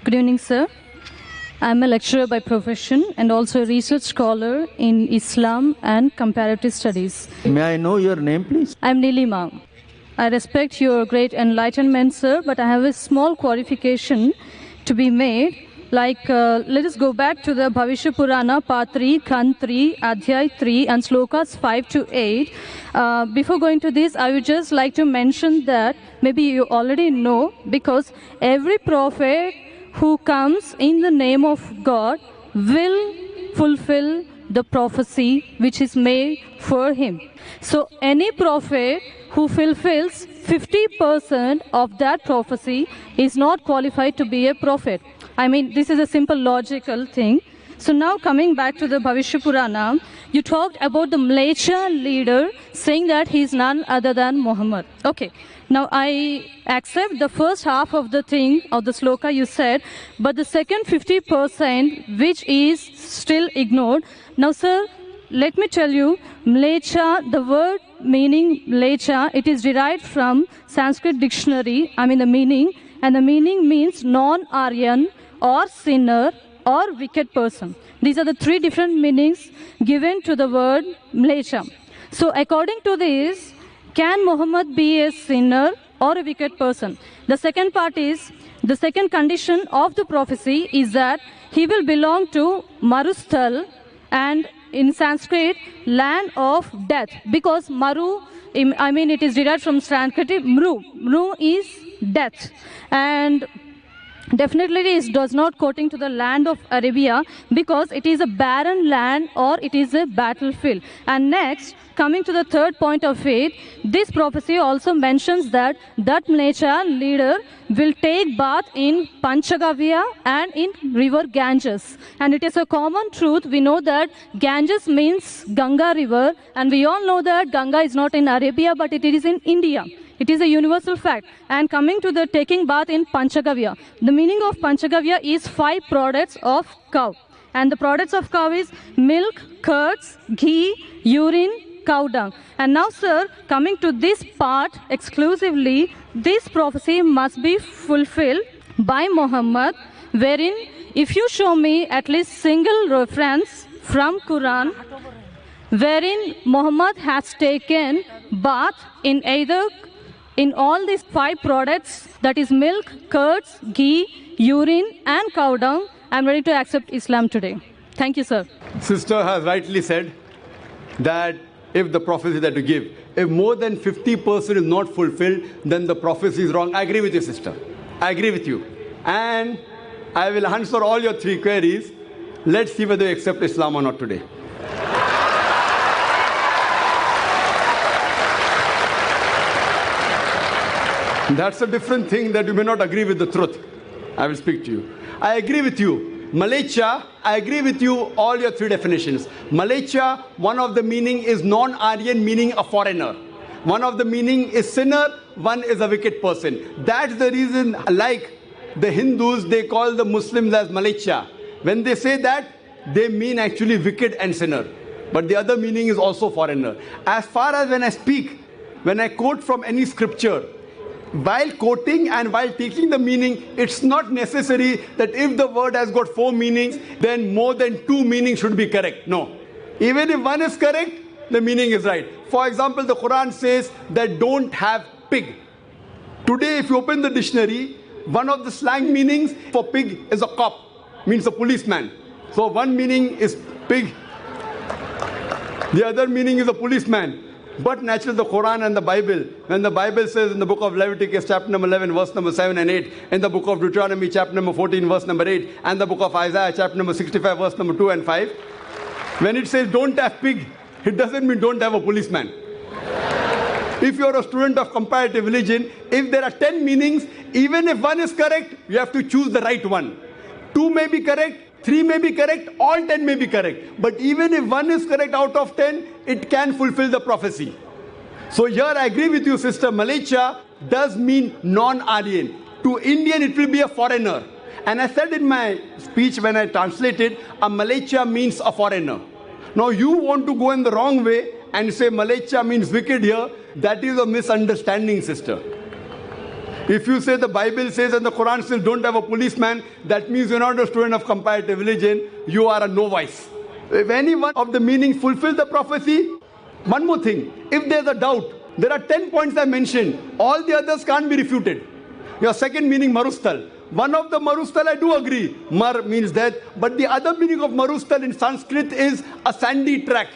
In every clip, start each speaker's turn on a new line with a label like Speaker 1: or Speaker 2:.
Speaker 1: Good evening, sir. I'm a lecturer by profession and also a research scholar in Islam and comparative studies.
Speaker 2: May I know your name, please?
Speaker 1: I'm Nilima. I respect your great enlightenment, sir, but I have a small qualification to be made. Let us go back to the Bhavishya Purana, Part 3, Khan 3, Adhyay 3, and Slokas 5 to 8. Before going to this, I would just like to mention that maybe you already know, because every prophet who comes in the name of God will fulfill the prophecy which is made for him. So any prophet who fulfills 50% of that prophecy is not qualified to be a prophet. I mean, this is a simple logical thing. So now coming back to the Bhavishya Purana, you talked about the Malaysia leader saying that he is none other than Muhammad. Okay, now I accept the first half of the thing, of the sloka you said, but the second 50% which is still ignored. Now sir, let me tell you, Malaysia, the word meaning Malaysia, it is derived from Sanskrit dictionary, the meaning, and the meaning means non-Aryan or sinner or wicked person. These are the three different meanings given to the word Malaysia. So according to this, can Muhammad be a sinner or a wicked person? The second part is, the second condition of the prophecy is that he will belong to Marusthal, and in Sanskrit, land of death, because Maru, it is derived from Sanskrit, Mru. Mru is death. And definitely it does not quoting to the land of Arabia, because it is a barren land or it is a battlefield. And next, coming to the third point of it, this prophecy also mentions that Malaysia leader will take bath in Panchagavya and in river Ganges. And it is a common truth. We know that Ganges means Ganga river, and we all know that Ganga is not in Arabia, but it is in India. It is a universal fact. And coming to the taking bath in Panchagavya, the meaning of Panchagavya is 5 products of cow. And the products of cow is milk, curds, ghee, urine, cow dung. And now, sir, coming to this part exclusively, this prophecy must be fulfilled by Muhammad, wherein if you show me at least single reference from Qur'an, wherein Muhammad has taken bath in either in all these 5 products, that is milk, curds, ghee, urine, and cow dung, I'm ready to accept Islam today. Thank you, sir.
Speaker 3: Sister has rightly said that if the prophecy that you give, if more than 50% is not fulfilled, then the prophecy is wrong. I agree with you, sister. I agree with you. And I will answer all your 3 queries. Let's see whether you accept Islam or not today. That's a different thing, that you may not agree with the truth. I will speak to you. I agree with you. Malaysia, I agree with you, all your 3 definitions. Malaysia, one of the meaning is non-Aryan, meaning a foreigner. One of the meaning is sinner, one is a wicked person. That's the reason, like the Hindus, they call the Muslims as Malaysia. When they say that, they mean actually wicked and sinner. But the other meaning is also foreigner. As far as when I speak, when I quote from any scripture, while quoting and while taking the meaning, it's not necessary that if the word has got 4 meanings, then more than 2 meanings should be correct. No. Even if one is correct, the meaning is right. For example, the Quran says that don't have pig. Today, if you open the dictionary, one of the slang meanings for pig is a cop, means a policeman. So one meaning is pig, the other meaning is a policeman. But naturally, the Quran and the Bible, when the Bible says in the book of Leviticus, chapter number 11, verse number 7 and 8, in the book of Deuteronomy, chapter number 14, verse number 8, and the book of Isaiah, chapter number 65, verse number 2 and 5, when it says don't have pig, it doesn't mean don't have a policeman. If you're a student of comparative religion, if there are 10 meanings, even if one is correct, you have to choose the right one. 2 may be correct, 3 may be correct, all 10 may be correct. But even if one is correct out of 10, it can fulfill the prophecy. So here I agree with you, sister. Malaysia does mean non-Aryan. To Indian, it will be a foreigner. And I said in my speech when I translated, a Malaysia means a foreigner. Now you want to go in the wrong way and say Malaysia means wicked here. That is a misunderstanding, sister. If you say the Bible says and the Qur'an says don't have a policeman, that means you're not a student of comparative religion, you are a novice. If any one of the meanings fulfill the prophecy, one more thing, if there's a doubt, there are 10 points I mentioned, all the others can't be refuted. Your second meaning, marustal. One of the marustal I do agree, mar means death, but the other meaning of marustal in Sanskrit is a sandy track.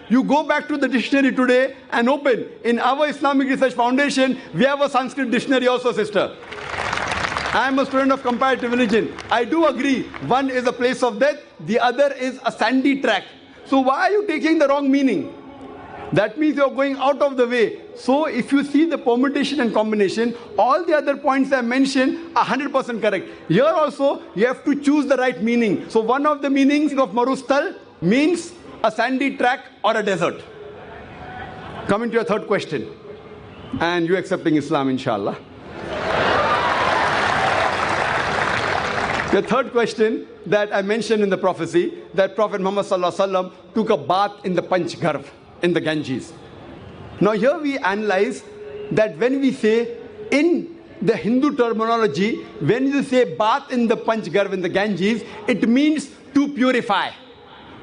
Speaker 3: You go back to the dictionary today and open. In our Islamic Research Foundation, we have a Sanskrit dictionary also, sister. I am a student of comparative religion. I do agree, one is a place of death, the other is a sandy track. So why are you taking the wrong meaning? That means you're going out of the way. So if you see the permutation and combination, all the other points I mentioned are 100% correct. Here also, you have to choose the right meaning. So one of the meanings of marustal means a sandy track or a desert. Coming to your third question, and you accepting Islam, inshallah. The third question that I mentioned in the prophecy, that Prophet Muhammad sallallahu alaihi wasallam took a bath in the Panchgarh, in the Ganges. Now here we analyze that when we say in the Hindu terminology, when you say bath in the Panchgarh, in the Ganges, it means to purify.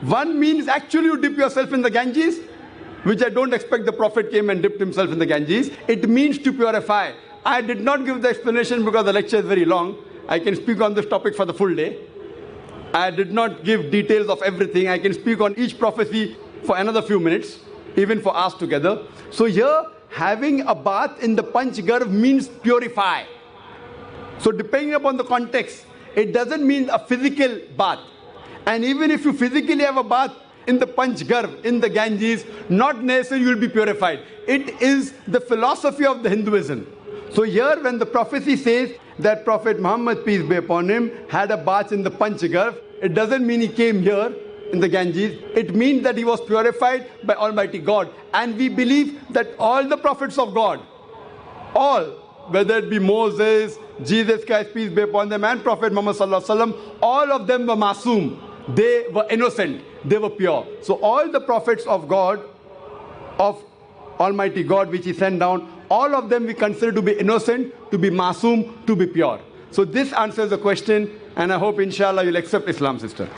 Speaker 3: One means actually you dip yourself in the Ganges, which I don't expect the Prophet came and dipped himself in the Ganges. It means to purify. I did not give the explanation because the lecture is very long. I can speak on this topic for the full day. I did not give details of everything. I can speak on each prophecy for another few minutes, even for us together. So here, having a bath in the Panchgarh means purify. So depending upon the context, it doesn't mean a physical bath. And even if you physically have a bath in the Panchgarh, in the Ganges, not necessarily you will be purified. It is the philosophy of the Hinduism. So here when the prophecy says that Prophet Muhammad, peace be upon him, had a bath in the Panchgarh, it doesn't mean he came here in the Ganges. It means that he was purified by Almighty God. And we believe that all the prophets of God, all, whether it be Moses, Jesus Christ, peace be upon them, and Prophet Muhammad sallallahu alaihi wasallam, all of them were masoom. They were innocent. They were pure. So all the prophets of God, of Almighty God, which he sent down, all of them we consider to be innocent, to be masoom, to be pure. So this answers the question, and I hope inshallah you'll accept Islam, sister.